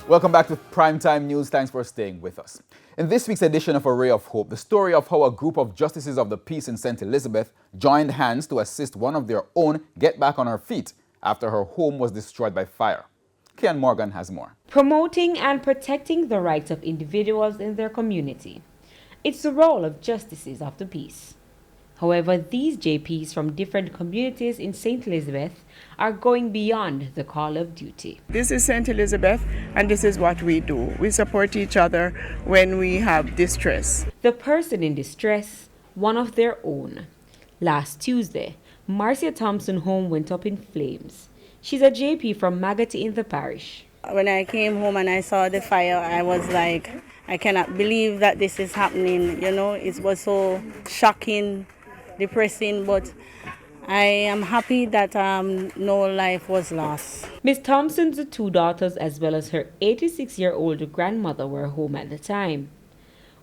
Welcome back to Primetime News. Thanks for staying with us. In this week's edition of A Ray of Hope, the story of how a group of justices of the peace in St. Elizabeth joined hands to assist one of their own get back on her feet after her home was destroyed by fire. Ken Morgan has more. Promoting and protecting the rights of individuals in their community. It's the role of justices of the peace. However, these JPs from different communities in St. Elizabeth are going beyond the call of duty. This is St. Elizabeth, and this is what we do. We support each other when we have distress. The person in distress, one of their own. Last Tuesday, Marcia Thompson's home went up in flames. She's a JP from Magotty in the parish. When I came home and I saw the fire, I was like, I cannot believe that this is happening. You know, it was so shocking, depressing, but I am happy that no life was lost. Ms. Thompson's two daughters as well as her 86-year-old grandmother were home at the time.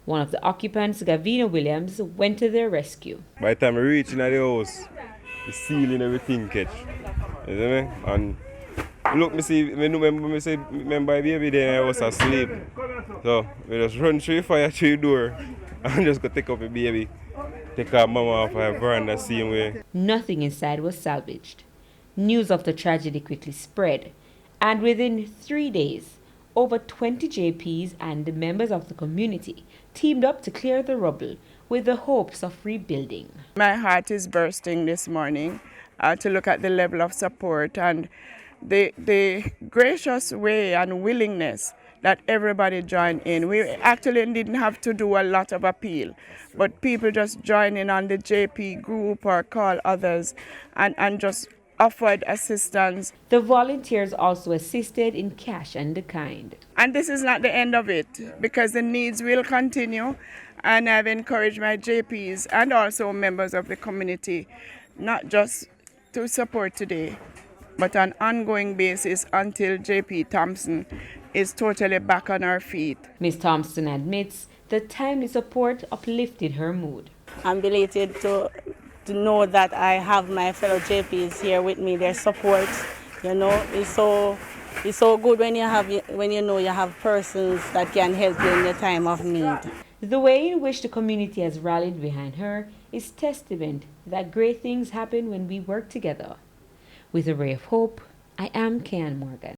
One of the occupants, Gavina Williams, went to their rescue. By the time I reached the house, the ceiling, everything catch. You see me? And look, remember my baby there, I was asleep. So we just run through the fire through the door and just go take up the baby. Take our mama off her veranda the same way. Nothing inside was salvaged. News of the tragedy quickly spread, and within 3 days, over 20 JPs and members of the community teamed up to clear the rubble with the hopes of rebuilding. My heart is bursting this morning to look at the level of support and the gracious way and willingness that everybody joined in. We actually didn't have to do a lot of appeal, but people just joined in on the JP group or call others and just offered assistance. The volunteers also assisted in cash and the kind. And this is not the end of it, because the needs will continue, and I've encouraged my JPs and also members of the community not just to support today, but on an ongoing basis until JP Thompson is totally back on her feet. Ms. Thompson admits the timely support uplifted her mood. I'm delighted to know that I have my fellow JPs here with me. Their support, you know, is so good when you know you have persons that can help you in your time of need. The way in which the community has rallied behind her is testament that great things happen when we work together. With A Ray of Hope, I am Ken Morgan.